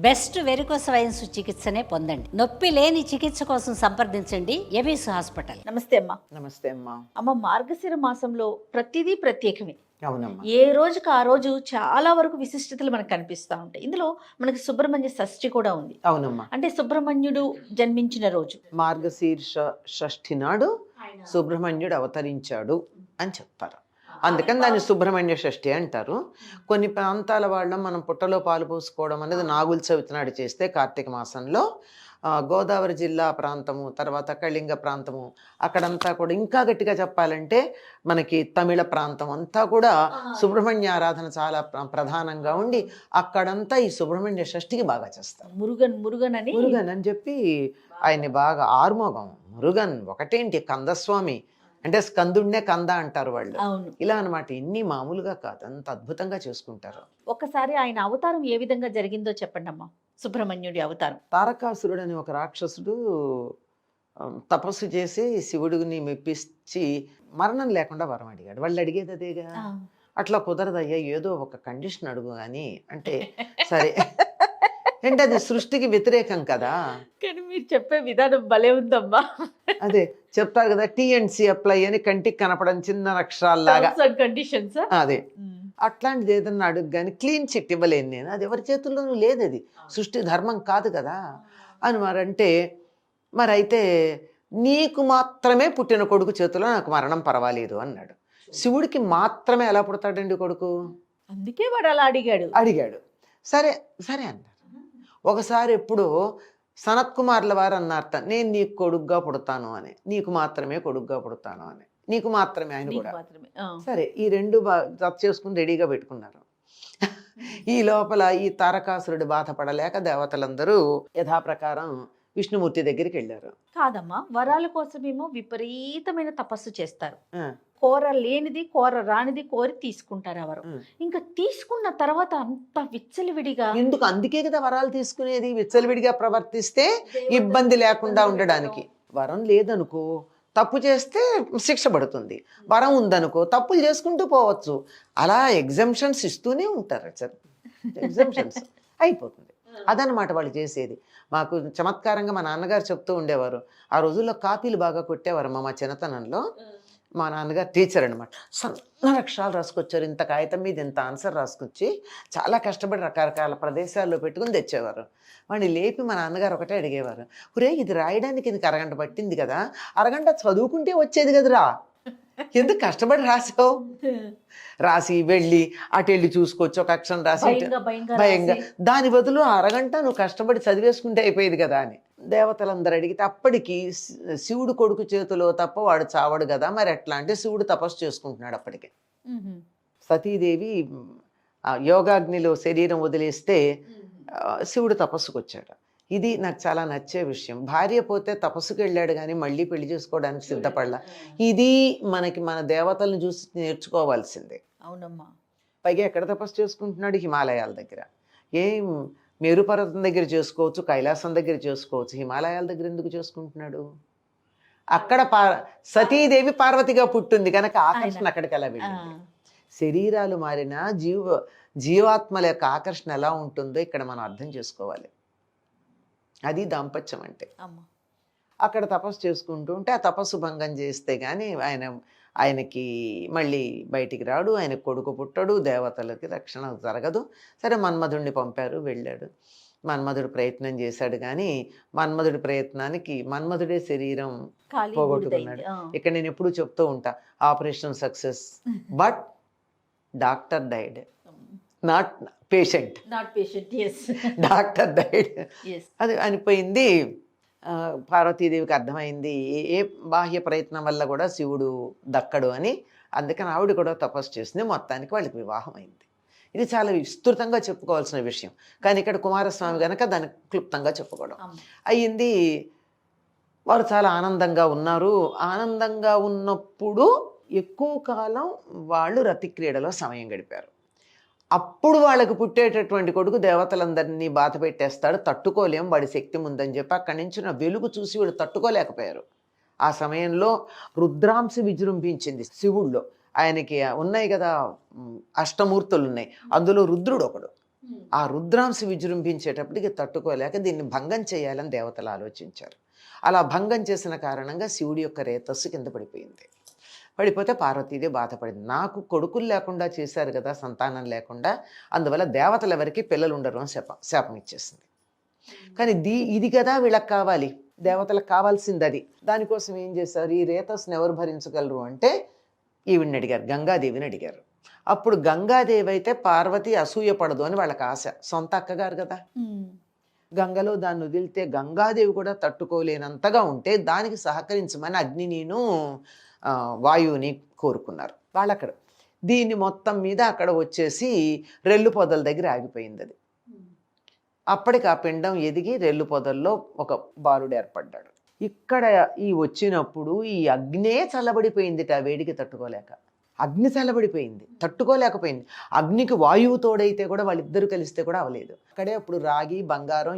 Best varicose wines చికిత్సనే పొందండి. నొప్పి లేని చికిత్స కోసం సంప్రదించండి ఎబిస్ హాస్పిటల్. నమస్తే అమ్మా. నమస్తే అమ్మా. అమ్మ, మార్గశిర మాసంలో ప్రతిదీ ప్రత్యేకమే. అవునమ్మా. ఏ రోజుకి ఆ రోజు చాలా వరకు విశిష్టతలు మనకు కనిపిస్తూ ఉంటాయి. ఇందులో మనకి సుబ్రహ్మణ్య షష్ఠి కూడా ఉంది. అవునమ్మా. అంటే సుబ్రహ్మణ్యుడు జన్మించిన రోజు. మార్గశీర్ష షష్ఠి నాడు సుబ్రహ్మణ్యుడు అవతరించాడు అని చెప్తారు. అందుకని దాన్ని సుబ్రహ్మణ్య షష్ఠి అంటారు. కొన్ని ప్రాంతాల వాళ్ళ మనం పుట్టలో పాలు పోసుకోవడం అనేది నాగుల చవితి నాడు చేస్తే కార్తీక మాసంలో గోదావరి జిల్లా ప్రాంతము, తర్వాత కళింగ ప్రాంతము, అక్కడంతా కూడా ఇంకా గట్టిగా చెప్పాలంటే మనకి తమిళ ప్రాంతం అంతా కూడా సుబ్రహ్మణ్య ఆరాధన చాలా ప్రధానంగా ఉండి అక్కడంతా ఈ సుబ్రహ్మణ్య షష్ఠికి బాగా చేస్తారు. మురుగన్ అని చెప్పి ఆయన్ని బాగా ఆర్మోగం మురుగన్ ఒకటేంటి కందస్వామి అంటే స్కందుడినే కంద అంటారు వాళ్ళు. అవును, ఇలా అనమాట. ఇన్ని మామూలుగా కాదు, అంత అద్భుతంగా చేసుకుంటారు. ఒక్కసారి ఆయన అవతారం ఏ విధంగా జరిగిందో చెప్పండి అమ్మా. సుబ్రహ్మణ్యుడి అవతారం. తారకాసురుడు అని ఒక రాక్షసుడు తపస్సు చేసి శివుడిని మెప్పించి మరణం లేకుండా వరం అడిగాడు. వాళ్ళు అడిగేది అదేగా. అట్లా కుదరదయ్యా, ఏదో ఒక కండిషన్ అడుగు అని అంటే సరే అంటే అది సృష్టికి వ్యతిరేకం కదా. కానీ మీరు చెప్పే విధానం భలే ఉందమ్మా. అదే చెప్తారు కదా, టీఎన్సీ అప్లై అని కంటికి కనపడం చిన్న అక్షరాల్లాగా కండిషన్స్. అదే అట్లాంటిది ఏదన్నా అడుగు కానీ క్లీన్ చిట్ ఇవ్వలేను నేను. అది ఎవరి చేతుల్లోనూ లేదు, అది సృష్టి ధర్మం కాదు కదా అని మరంటే, మరైతే నీకు మాత్రమే పుట్టిన కొడుకు చేతిలో నాకు మరణం పర్వాలేదు అన్నాడు. శివుడికి మాత్రమే ఎలా పుడతాడండి కొడుకు? అందుకే వాడు అలా అడిగాడు. సరే సరే అన్నారు. ఒకసారి ఎప్పుడు సనత్ కుమార్ల వారు అన్నారట, నేను నీకు కొడుగ్గా పుడతాను అని, నీకు మాత్రమే కొడుగ్గా పుడతాను అని, నీకు మాత్రమే ఆయన కూడా. సరే ఈ రెండు జత చేసుకుని రెడీగా పెట్టుకున్నారు. ఈ లోపల ఈ తారకాసురుడు బాధపడలేక దేవతలందరూ యథాప్రకారం విష్ణుమూర్తి దగ్గరికి వెళ్ళారు. కాదమ్మా, వరాల కోసమేమో విపరీతమైన తపస్సు చేస్తారు. కోర లేనిది కోర రానిది కోరి తీసుకుంటారు ఎవరు. ఇంకా తీసుకున్న తర్వాత అంత విచ్చలవిడిగా ఎందుకు? అందుకే కదా వరాలు తీసుకునేది, విచ్చలవిడిగా ప్రవర్తిస్తే ఇబ్బంది లేకుండా ఉండడానికి. వరం లేదనుకో, తప్పు చేస్తే శిక్ష పడుతుంది. వరం ఉందనుకో, తప్పులు చేసుకుంటూ పోవచ్చు. అలా ఎగ్జంప్షన్స్ ఇస్తూనే ఉంటారు. ఎగ్జంప్షన్స్ అయిపోతుంది. అదనమాట వాళ్ళు చేసేది. మాకు చమత్కారంగా మా నాన్నగారు చెప్తూ ఉండేవారు. ఆ రోజుల్లో కాపీలు బాగా కొట్టేవారు. మా చిన్నతనంలో మా నాన్నగారు టీచర్ అనమాట. సన్న అక్షరాలు రాసుకొచ్చారు. ఇంత కాగితం మీద ఇంత ఆన్సర్ రాసుకొచ్చి చాలా కష్టపడి రకరకాల ప్రదేశాల్లో పెట్టుకుని తెచ్చేవారు. వాడిని లేపి మా నాన్నగారు ఒకటే అడిగేవారు, ఒరే ఇది రాయడానికి ఇది అరగంట పట్టింది కదా, అరగంట చదువుకుంటే వచ్చేది కదరా, ఎందుకు కష్టపడి రాసావు? రాసి వెళ్ళి అటు వెళ్ళి చూసుకోవచ్చు, ఒక అక్షరం రాసి భయంగా, దాని బదులు అరగంట నువ్వు కష్టపడి చదివేసుకుంటే అయిపోయేది కదా అని దేవతలందరూ అడిగితే, అప్పటికి శివుడు కొడుకు చేతిలో తప్ప వాడు చావడు కదా, మరి ఎట్లా అంటే శివుడు తపస్సు చేసుకుంటున్నాడు. అప్పటికే సతీదేవి యోగాగ్నిలో శరీరం వదిలేస్తే శివుడు తపస్సుకు వచ్చాడు. ఇది నాకు చాలా నచ్చే విషయం. భార్య పోతే తపస్సుకు వెళ్ళాడు కానీ మళ్ళీ పెళ్లి చేసుకోవడానికి సిద్ధపడలా. ఇది మనకి మన దేవతలను చూసి నేర్చుకోవాల్సిందే. అవునమ్మా. పైగా ఎక్కడ తపస్సు చేసుకుంటున్నాడు? హిమాలయాల దగ్గర. ఏం మేరు పర్వతం దగ్గర చేసుకోవచ్చు, కైలాసం దగ్గర చేసుకోవచ్చు, హిమాలయాల దగ్గర ఎందుకు చేసుకుంటున్నాడు? అక్కడ సతీదేవి పార్వతిగా పుట్టింది కనుక ఆకర్షణ అక్కడికి ఎలా వెళ్ళింది. శరీరాలు మారినా జీవాత్మల యొక్క ఆకర్షణ ఎలా ఉంటుందో ఇక్కడ మనం అర్థం చేసుకోవాలి. అది దాంపత్యం అంటే. అక్కడ తపస్సు చేసుకుంటూ ఉంటే ఆ తపస్సు భంగం చేస్తే కానీ ఆయనకి మళ్ళీ బయటికి రాడు, ఆయన కొడుకు పుట్టడు, దేవతలకి రక్షణ జరగదు. సరే మన్మధుడిని పంపారు, వెళ్ళాడు. మన్మధుడు ప్రయత్నం చేశాడు కానీ మన్మధుడి ప్రయత్నానికి మన్మధుడే శరీరం పోగొట్టుకున్నాడు. ఇక్కడ నేను ఎప్పుడు చెప్తూ ఉంటా, operation success but doctor died, not patient. Doctor died. అది అనిపోయింది. పార్వతీదేవికి అర్థమైంది ఏ బాహ్య ప్రయత్నం వల్ల కూడా శివుడు దక్కడు అని. అందుకని ఆవిడ కూడా తపస్సు చేసింది. మొత్తానికి వాళ్ళకి వివాహం అయింది. ఇది చాలా విస్తృతంగా చెప్పుకోవాల్సిన విషయం, కానీ ఇక్కడ కుమారస్వామి కనుక దాన్ని క్లుప్తంగా చెప్పుకోవడం అయ్యింది. వారు చాలా ఆనందంగా ఉన్నారు. ఆనందంగా ఉన్నప్పుడు ఎక్కువ కాలం వాళ్ళు రతిక్రీడలో సమయం గడిపారు. అప్పుడు వాళ్ళకు పుట్టేటటువంటి కొడుకు దేవతలందరినీ బాధ పెట్టేస్తాడు, తట్టుకోలేం, వాడి శక్తి ముందని చెప్పి అక్కడి నుంచి నా వెలుగు చూసి వీళ్ళు తట్టుకోలేకపోయారు. ఆ సమయంలో రుద్రాంశ విజృంభించింది శివుల్లో. ఆయనకి ఉన్నాయి కదా అష్టమూర్తులు ఉన్నాయి, అందులో రుద్రుడు ఒకడు. ఆ రుద్రాంశ విజృంభించేటప్పటికి తట్టుకోలేక దీన్ని భంగం చేయాలని దేవతలు ఆలోచించారు. అలా భంగం చేసిన కారణంగా శివుడి యొక్క రేతస్సు కింద పడిపోయింది. పడిపోతే పార్వతీదేవి బాధపడింది. నాకు కొడుకులు లేకుండా చేశారు కదా, సంతానం లేకుండా, అందువల్ల దేవతలు ఎవరికి పిల్లలు ఉండరు అని శాపం ఇచ్చేసింది. కానీ ఇది కదా వీళ్ళకి కావాలి, దేవతలకు కావాల్సింది అది. దానికోసం ఏం చేశారు, ఈ రేతస్సును ఎవరు భరించగలరు అంటే ఈవిడిని అడిగారు, గంగాదేవిని అడిగారు. అప్పుడు గంగాదేవి అయితే పార్వతి అసూయ పడదు అని వాళ్ళకి ఆశ, సొంత అక్కగారు కదా. గంగలో దాన్ని వదిలితే గంగాదేవి కూడా తట్టుకోలేనంతగా ఉంటే దానికి సహకరించమని అగ్నినిను వాయువుని కోరుకున్నారు వాళ్ళు. అక్కడ దీన్ని మొత్తం మీద అక్కడ వచ్చేసి రెల్లు పొదల దగ్గర ఆగిపోయింది అది. అప్పటికి ఆ పిండం ఎదిగి రెల్లు పొదల్లో ఒక బాలుడు ఏర్పడ్డాడు. ఇక్కడ ఈ వచ్చినప్పుడు ఈ అగ్నే చల్లబడిపోయింది, ఆ వేడికి తట్టుకోలేక. అగ్ని చల్లబడిపోయింది, తట్టుకోలేకపోయింది. అగ్నికి వాయువు తోడైతే కూడా వాళ్ళిద్దరూ కలిస్తే కూడా అవలేదు. అక్కడే అప్పుడు రాగి, బంగారం,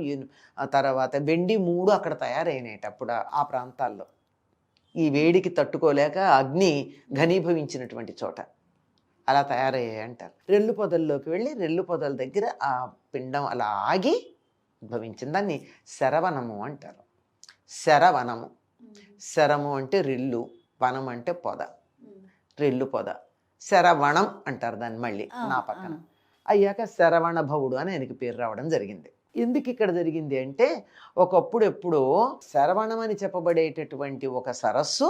తర్వాత వెండి 3 అక్కడ తయారైనాయి అప్పుడు ఆ ప్రాంతాల్లో. ఈ వేడికి తట్టుకోలేక అగ్ని ఘనీభవించినటువంటి చోట అలా తయారయ్యాయి అంటారు. రెల్లు పొదల్లోకి వెళ్ళి రెల్లు పొదల దగ్గర ఆ పిండం అలా ఆగి భవించింది. దాన్ని శరవణము అంటారు. శరవణము, శరము అంటే రెల్లు, వనం అంటే పొద, రెల్లు పొద, శరవణం అంటారు దాన్ని. మళ్ళీ నా పక్కన అయ్యాక శరవణ భవుడు అని ఆయనకి పేరు రావడం జరిగింది. ఎందుకు ఇక్కడ జరిగింది అంటే, ఒకప్పుడు ఎప్పుడో శరవణం అని చెప్పబడేటటువంటి ఒక సరస్సు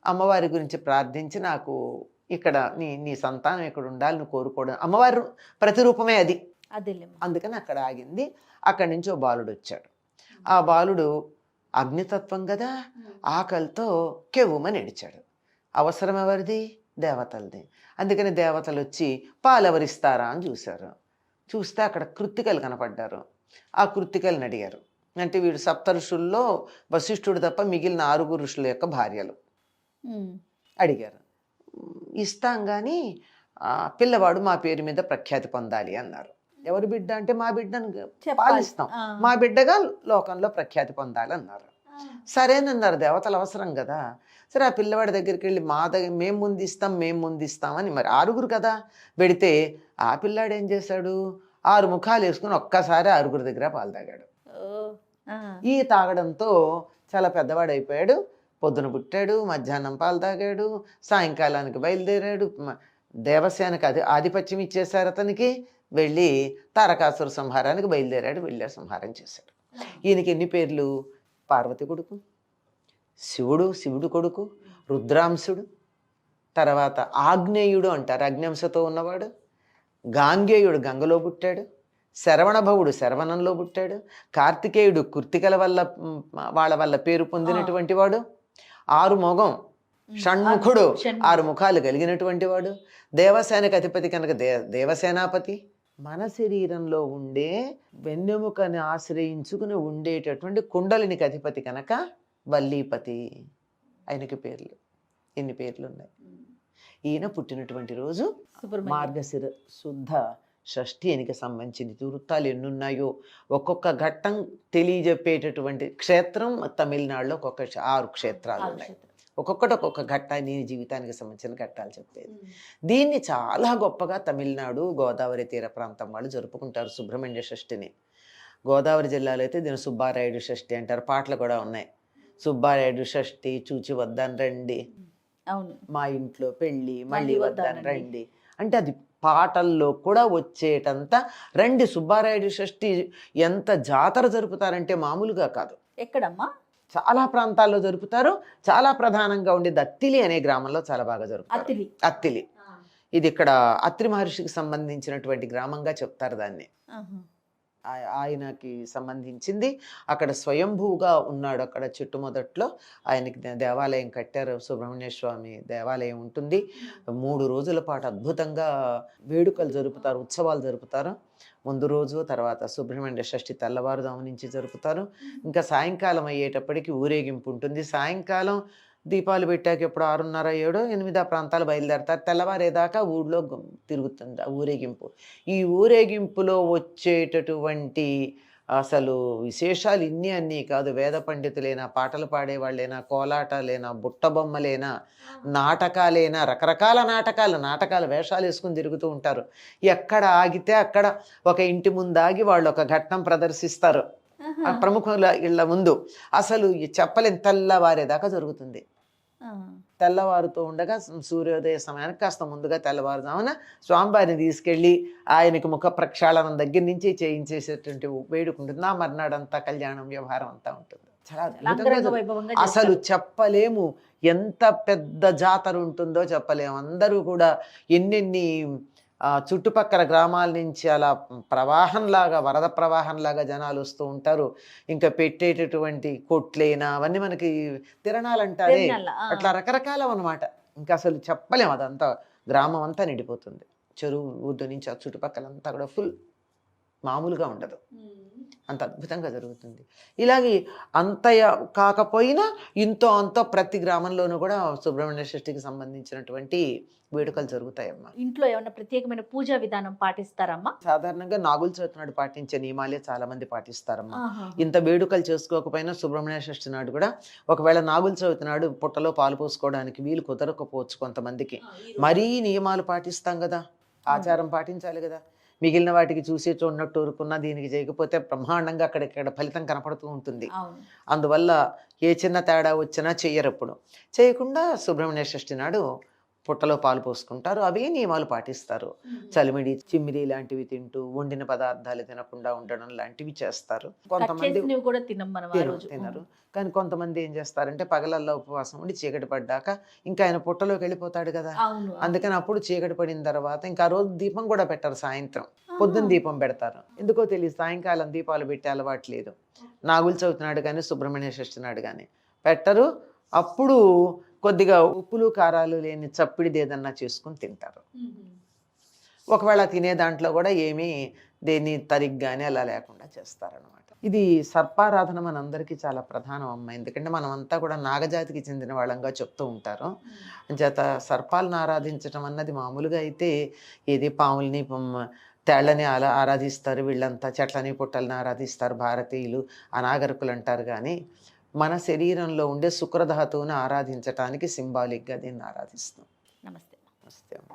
అమ్మవారి గురించి ప్రార్థించి, నాకు ఇక్కడ నీ సంతానం ఇక్కడ ఉండాలి, నువ్వు కోరుకోవడం, అమ్మవారి ప్రతిరూపమే అది. అందుకని అక్కడ ఆగింది. అక్కడి నుంచి ఓ బాలుడు వచ్చాడు. ఆ బాలుడు అగ్నితత్వం కదా, ఆకలితో కెవ్వుమని ఏడిచాడు. అవసరం ఎవరిది? దేవతలది. అందుకని దేవతలు వచ్చి పాలెవరిస్తారా అని చూశారు. చూస్తే అక్కడ కృత్తికలు కనపడ్డారు. ఆ కృత్తికలను అడిగారు. అంటే వీడు సప్త ఋషుల్లో వశిష్ఠుడు తప్ప మిగిలిన 6 ఋషుల యొక్క భార్యలు. అడిగారు. ఇస్తాం కానీ పిల్లవాడు మా పేరు మీద ప్రఖ్యాతి పొందాలి అన్నారు. ఎవరి బిడ్డ అంటే మా బిడ్డను పాలిస్తాం, మా బిడ్డగా లోకంలో ప్రఖ్యాతి పొందాలి అన్నారు. సరేనన్నారు, దేవతలు అవసరం కదా. సరే ఆ పిల్లవాడి దగ్గరికి వెళ్ళి మేము ముందిస్తాం అని, మరి 6 కదా పెడితే, ఆ పిల్లాడు ఏం చేశాడు, 6 ముఖాలు వేసుకుని ఒక్కసారి 6 దగ్గర పాలు తాగాడు. ఈ తాగడంతో చాలా పెద్దవాడు అయిపోయాడు. పొద్దున పుట్టాడు, మధ్యాహ్నం పాలు తాగాడు, సాయంకాలానికి బయలుదేరాడు. దేవసేనకి ఆధిపత్యం ఇచ్చేశారు అతనికి. వెళ్ళి తారకాసుర సంహారానికి బయలుదేరాడు. వెళ్ళి సంహారం చేశాడు. ఈయనకి ఎన్ని పేర్లు? పార్వతి కొడుకు, శివుడు కొడుకు, రుద్రాంశుడు, తర్వాత ఆగ్నేయుడు అంటారు, అగ్నింశతో ఉన్నవాడు, గాంగేయుడు గంగలో పుట్టాడు, శరవణభవుడు శరవణంలో పుట్టాడు, కార్తికేయుడు కృత్తికల వాళ్ళ వల్ల పేరు పొందినటువంటి వాడు, 6 మొగం షణ్ముఖుడు 6 ముఖాలు కలిగినటువంటి వాడు, దేవసేనకి అధిపతి కనుక దేవసేనాపతి. మన శరీరంలో ఉండే వెన్నెముకని ఆశ్రయించుకుని ఉండేటటువంటి కుండలినికి అధిపతి కనుక వల్లీపతి. ఆయనకి పేర్లు ఎన్ని పేర్లు ఉన్నాయి. ఈయన పుట్టినటువంటి రోజు మార్గశిర శుద్ధ షష్ఠి. ఆయనకి సంబంధించిన వృత్తాలు ఎన్నున్నాయో ఒక్కొక్క ఘట్టం తెలియజెప్పేటటువంటి క్షేత్రం తమిళనాడులో ఒక్కొక్క 6 క్షేత్రాలు ఉన్నాయి. ఒక్కొక్కటి ఒక్కొక్క ఘట్టాన్ని, జీవితానికి సంబంధించిన ఘట్టాలు చెప్పేది. దీన్ని చాలా గొప్పగా తమిళనాడు గోదావరి తీర ప్రాంతం వాళ్ళు జరుపుకుంటారు సుబ్రహ్మణ్య షష్ఠిని. గోదావరి జిల్లాలో అయితే దీని సుబ్బారాయుడు షష్ఠి అంటారు. పాటలు కూడా ఉన్నాయి. సుబ్బారాయుడు షష్ఠి, చూచి వద్దాను రండి, మా ఇంట్లో పెళ్ళి, మళ్ళీ వద్దాను రండి అంటే అది పాటల్లో కూడా వచ్చేటంత రండి. సుబ్బారాయుడు షష్ఠి ఎంత జాతర జరుపుతారంటే మామూలుగా కాదు. ఎక్కడమ్మా? చాలా ప్రాంతాల్లో జరుపుతారు. చాలా ప్రధానంగా ఉండేది అత్తిలి అనే గ్రామంలో చాలా బాగా జరుపుతారు. అత్తిలి ఇది ఇక్కడ అత్రి మహర్షికి సంబంధించినటువంటి గ్రామంగా చెప్తారు దాన్ని. ఆయనకి సంబంధించింది. అక్కడ స్వయంభూగా ఉన్నాడు. అక్కడ చెట్టు మొదట్లో ఆయనకి దేవాలయం కట్టారు. సుబ్రహ్మణ్య స్వామి దేవాలయం ఉంటుంది. 3 రోజుల పాటు అద్భుతంగా వేడుకలు జరుపుతారు, ఉత్సవాలు జరుపుతారు. ముందు రోజు, తర్వాత సుబ్రహ్మణ్య షష్ఠి తెల్లవారుజాము నుంచి జరుపుతారు. ఇంకా సాయంకాలం అయ్యేటప్పటికి ఊరేగింపు ఉంటుంది. సాయంకాలం దీపాలు పెట్టాక ఎప్పుడు 6:30, 7, 8 ప్రాంతాలు బయలుదేరతారు. తెల్లవారేదాకా ఊళ్ళో తిరుగుతుంది ఆ ఊరేగింపు. ఈ ఊరేగింపులో వచ్చేటటువంటి అసలు విశేషాలు ఇన్ని అన్నీ కాదు. వేద పండితులైనా, పాటలు పాడేవాళ్ళైనా, కోలాటాలైనా, బుట్టబొమ్మలైనా, నాటకాలైనా, రకరకాల నాటకాలు వేషాలు వేసుకుని తిరుగుతూ ఉంటారు. ఎక్కడ ఆగితే అక్కడ ఒక ఇంటి ముందు ఆగి వాళ్ళు ఒక ఘట్టం ప్రదర్శిస్తారు ఆ ప్రముఖుల ఇళ్ళ ముందు. అసలు చెప్పలేని తెల్లవారేదాకా జరుగుతుంది. తెల్లవారుతూ ఉండగా సూర్యోదయ సమయానికి కాస్త ముందుగా తెల్లవారుజామున స్వామివారిని తీసుకెళ్ళి ఆయనకి ముఖ ప్రక్షాళనం దగ్గర నుంచి చేయించేసేటువంటి వేడుక ఉంటుంది. నా మర్నాడంతా కళ్యాణం వ్యవహారం అంతా ఉంటుంది. చాలా అద్భుతంగా అసలు చెప్పలేము. ఎంత పెద్ద జాతర ఉంటుందో చెప్పలేము. అందరూ కూడా ఎన్నెన్ని చుట్టుపక్కల గ్రామాల నుంచి అలా ప్రవాహంలాగా, వరద ప్రవాహంలాగా జనాలు వస్తూ ఉంటారు. ఇంకా పెట్టేటటువంటి కొట్లైనా అవన్నీ మనకి తిరణాలంటారే, అట్లా రకరకాల అనమాట. ఇంకా అసలు చెప్పలేము. అదంతా గ్రామం అంతా నిండిపోతుంది. చెరువు ఊర్దు నుంచి ఆ చుట్టుపక్కలంతా కూడా ఫుల్, మామూలుగా ఉండదు. అంత అద్భుతంగా జరుగుతుంది. ఇలాగే అంతయ కాకపోయినా ఇంతో అంతో ప్రతి గ్రామంలోనూ కూడా సుబ్రహ్మణ్య షష్ఠికి సంబంధించినటువంటి వేడుకలు జరుగుతాయమ్మా. ఇంట్లో ఏమైనా ప్రత్యేకమైన పూజా విధానం పాటిస్తారమ్మా? సాధారణంగా నాగుల చవితి నాడు పాటించే నియమాలే చాలా మంది పాటిస్తారమ్మా. ఇంత వేడుకలు చేసుకోకపోయినా సుబ్రహ్మణ్య షష్ఠి నాడు కూడా, ఒకవేళ నాగుల చవితి నాడు పుట్టలో పాలు పోసుకోవడానికి వీలు కుదరకపోవచ్చు కొంతమందికి, మరీ నియమాలు పాటిస్తాం కదా, ఆచారం పాటించాలి కదా. మిగిలిన వాటికి చూసే చూడనట్టు ఊరుకున్నా దీనికి చేయకపోతే బ్రహ్మాండంగా అక్కడిక్కడ ఫలితం కనపడుతూ ఉంటుంది. అందువల్ల ఏ చిన్న తేడా వచ్చినా చెయ్యరప్పుడు. చేయకుండా సుబ్రహ్మణ్య షష్ఠి నాడు పుట్టలో పాలు పోసుకుంటారు. అవే నియమాలు పాటిస్తారు. చలిమిడి, చిమ్మిడి లాంటివి తింటూ, వండిన పదార్థాలు తినకుండా ఉండడం లాంటివి చేస్తారు. కొంతమంది తినరు. కానీ కొంతమంది ఏం చేస్తారంటే పగలల్లో ఉపవాసం ఉండి చీకటి పడ్డాక ఇంకా ఆయన పుట్టలోకి వెళ్ళిపోతాడు కదా, అందుకని అప్పుడు చీకటి పడిన తర్వాత ఇంకా ఆ రోజు దీపం కూడా పెట్టరు. సాయంత్రం పొద్దున్న దీపం పెడతారు. ఎందుకో తెలియదు, సాయంకాలం దీపాలు పెట్టే అలవాటు లేదు. నాగుల చవితి నాడు కానీ సుబ్రహ్మణ్య షష్ఠి నాడు కానీ పెట్టరు. అప్పుడు కొద్దిగా ఉప్పులు కారాలు లేని చప్పిడిది ఏదన్నా చేసుకుని తింటారు. ఒకవేళ తినే దాంట్లో కూడా ఏమీ దేన్ని తరిగ్గానే అలా లేకుండా చేస్తారనమాట. ఇది సర్పారాధన మనందరికీ చాలా ప్రధానం అమ్మ. ఎందుకంటే మనం అంతా కూడా నాగజాతికి చెందిన వాళ్ళంగా చెప్తూ ఉంటారు. చేత సర్పాలను ఆరాధించడం అన్నది మామూలుగా అయితే ఏది పాముల్ని, తేళ్లని అలా ఆరాధిస్తారు. వీళ్ళంతా చెట్లని పుట్టలని ఆరాధిస్తారు భారతీయులు, అనాగరికులు అంటారు. కానీ మన శరీరంలో ఉండే శుక్రధాతువుని ఆరాధించటానికి సింబాలిక్గా దీన్ని ఆరాధిస్తాం. నమస్తే. నమస్తే అమ్మ.